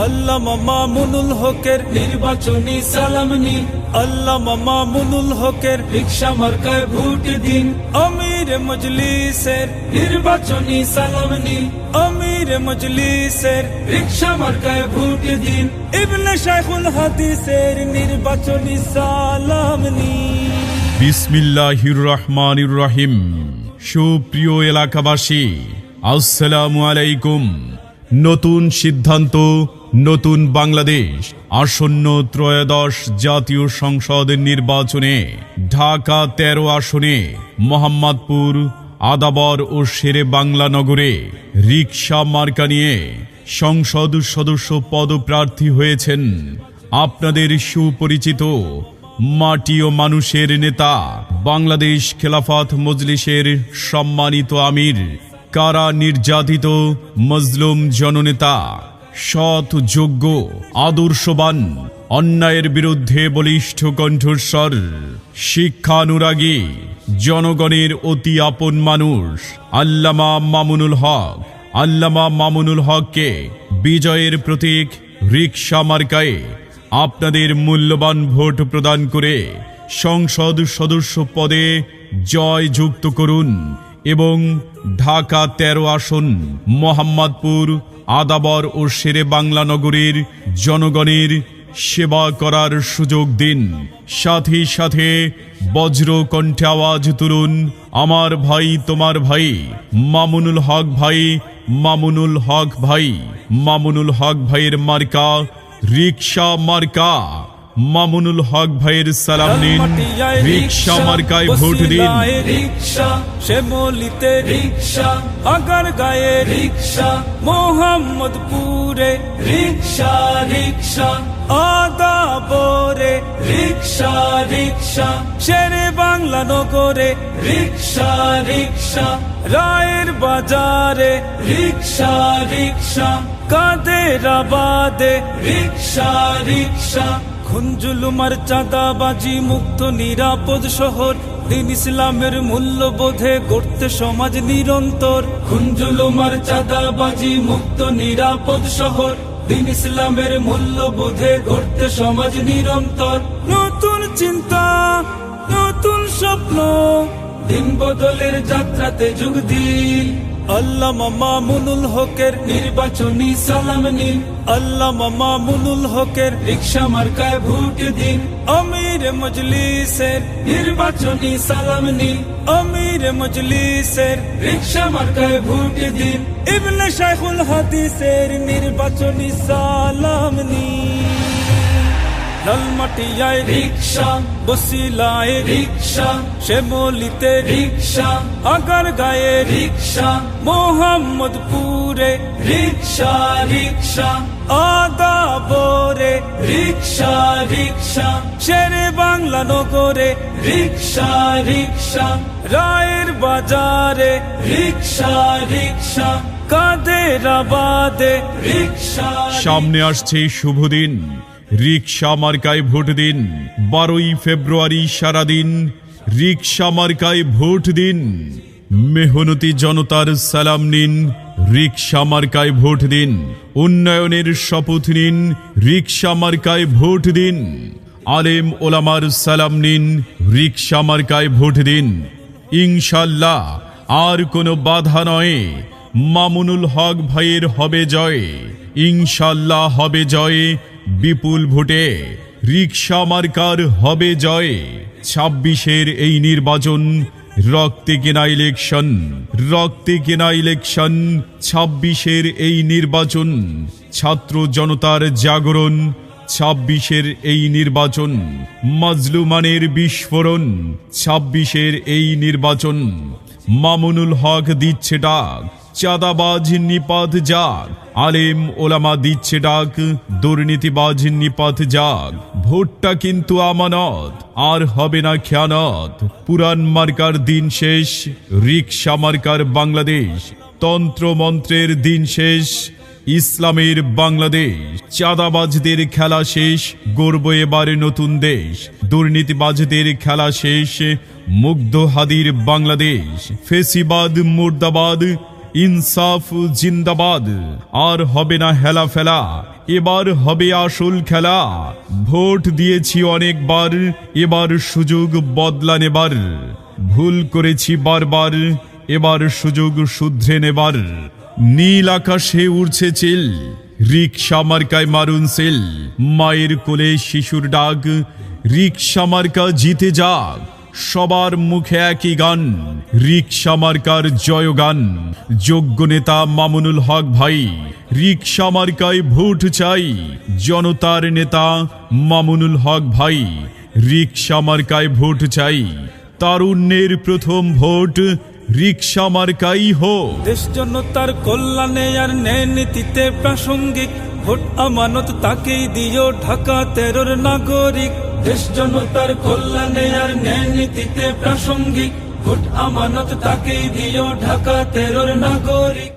আল্লামা মামুনুল হকের নির্বাচনী সালাম নিন, আল্লামা মামুনুল হকের রিকশা মার্কায় ভোট দিন। আমির মজলিসের নির্বাচনী সালাম নিন, আমির মজলিসের রিকশা মার্কায় ভোট দিন। ইবনে শাইখুল হাদিসের নির্বাচনী সালাম নিন। বিসমিল্লাহির রহমানির রহিম। সুপ্রিয় এলাকাবাসী, আসসালামু আলাইকুম। নতুন সিদ্ধান্ত, নতুন বাংলাদেশ। আসন্ন ত্রয়োদশ জাতীয় সংসদ নির্বাচনে ঢাকা 13 আসনে মোহাম্মদপুর, আদাবর ও শেরে বাংলা নগরে রিকশা মার্কা নিয়ে সংসদ সদস্য পদপ্রার্থী হয়েছেন আপনাদের সুপরিচিত মাটি ও মানুষের নেতা, বাংলাদেশ খেলাফত মজলিসের সম্মানিত আমির, কারা নির্যাতিত মজলুম জননেতা, সৎ, যোগ্য, আদর্শবান, অন্যায়ের বিরুদ্ধে বলিষ্ঠ কণ্ঠস্বর, শিক্ষানুরাগী, জনগণের অতি আপন মানুষ আল্লামা মামুনুল হক। আল্লামা মামুনুল হককে বিজয়ের প্রতীক রিকশা মার্কায় আপনাদের মূল্যবান ভোট প্রদান করে সংসদ সদস্য পদে জয়যুক্ত করুন এবং ঢাকা 13 আসন, মোহাম্মদপুর, আদাবর ও শেরে বাংলা নগরীর জনগণের সেবা করার সুযোগ দিন। সাথে সাথে বজ্র কণ্ঠে আওয়াজ তুলুন, আমার ভাই, তোমার ভাই মামুনুল হক ভাই, মামুনুল হক ভাই। মামুনুল হক ভাইয়ের মার্কা রিকশা মার্কা। মামুনুল হক ভাইয়ের সালাম নিন, রিকশা মার্কায় ভোট দিন। রিকশা শ্যামলিতে রিকশা, আগার গায়ে রিকশা, মোহাম্মদপুরে রিকশা রিকশা, আদাবরে রিকশা রিকশা, শেরে বাংলা নগরে রিকশা রিকশা, রায়ের বাজারে রিকশা রিকশা, কাদেরাবাদে রিকশা রিকশা। খুনজুলুমার চাঁদাবাজি মুক্ত নিরাপদ শহর, দিন ইসলামের মূল্যবোধে গড়তে সমাজ নিরন্তর। খুনজুলুমার চাঁদাবাজি মুক্ত নিরাপদ শহর, দিন ইসলামের মূল্যবোধে গড়তে সমাজ নিরন্তর। নতুন চিন্তা, নতুন স্বপ্ন, দিন বদলের যাত্রাতে যোগ দিন। আল্লামা মামুনুল হকের নির্বাচনী সালাম নিন, আল্লামা মামুনুল হকের রিকশা মার্কায় ভোট দিন। আমির মজলিসের নির্বাচনী সালাম নিন, আমির মজলিসের রিকশা মার্কায় ভোট দিন। ইবনে শাইখুল হাদিসের নির্বাচনী সালাম নিন। লালমাটিয়ায় রিকশা, বসিলায় রিকশা, শ্যামলিতে রিকশা, আগার গায়ে রিকশা, মোহাম্মদপুরে রিকশা রিকশা, আদাবরে রিকশা রিকশা, শেরে বাংলা নগরে রিকশা রিকশা, রায়ের বাজারে রিকশা রিকশা, কাদেরাবাদে রিকশা। সামনে আসছে শুভ দিন, রিকশা মার্কায় ভোট দিন। 12ই ফেব্রুয়ারি সারাদিন রিকশা মার্কায় ভোট দিন। মেহনতি জনতার সালাম নিন, রিকশা মার্কায় ভোট দিন। উন্নয়নের শপথ নিন, রিকশা মার্কায় ভোট দিন। আলেম ওলামার সালাম নিন, রিকশা মার্কায় ভোট দিন। ইনশাআল্লাহ আর কোনো বাধা নয়, মামুনুল হক ভাইয়ের হবে জয়। ইনশাআল্লাহ হবে জয়, বিপুল ভোটে রিকশা মার্কার হবে জয়। 26-এর এই নির্বাচন রক্তে কেনা ইলেকশন, রক্তে কেনা ইলেকশন। 26-এর এই নির্বাচন ছাত্র জনতার জাগরণ। 26-এর এই নির্বাচন মাজলুমানের বিস্ফোরণ। 26-এর এই নির্বাচন মামুনুল হক দিচ্ছে ডাক, চাঁদাবাজ নিপাত যাক। আলেম ওলামা দিচ্ছে ডাক, দুর্নীতিবাজ নিপাত যাক। ভোটটা কিন্তু আমানত, আর হবে না খেয়ানত। পুরান মার্কার দিন শেষ, রিকশা মার্কার বাংলাদেশ। তন্ত্র মন্ত্রের দিন শেষ, ইসলামের বাংলাদেশ। চাঁদাবাজদের খেলা শেষ, গর্ব এবারে নতুন দেশ। দুর্নীতিবাজদের খেলা শেষ, মুগ্ধ হাদির বাংলাদেশ। ফেসিবাদ মুর্দাবাদ, ইনসাফ জিন্দাবাদ। আর হবে না হেলা ফেলা, এবার হবে আসল খেলা। ভোট দিয়েছি অনেকবার, এবার সুযোগ বদলা নেবার। ভুল করেছি বারবার, এবার সুযোগ শুধরে নেবার। নীল আকাশে উড়ছে চিল, রিকশা মার্কায় মারুন সেল। মায়ের কোলে শিশুর ডাক, রিকশা মার্কা জিতে যাক। সবার মুখে একই গান, রিকশা মার্কার জয়গান। যোগ্য নেতা মামুনুল হক ভাই, রিকশা মার্কায় ভোট চাই। জনতার নেতা মামুনুল হক ভাই, রিকশা মার্কায় ভোট চাই। তারুণ্যের প্রথম ভোট রিকশা মার্কাই হোক। দেশ জনতার কল্যাণে আর ন্যায় নীতিতে প্রাসঙ্গিক, ভোট আমানত তাকেই দিও, ঢাকা 13-র নাগরিক। দেশ জনতার কল্যাণে আর ন্যায় নীতিতে প্রাসঙ্গিক, ভোট আমানত তাকেই দিও, ঢাকা 13-র নাগরিক।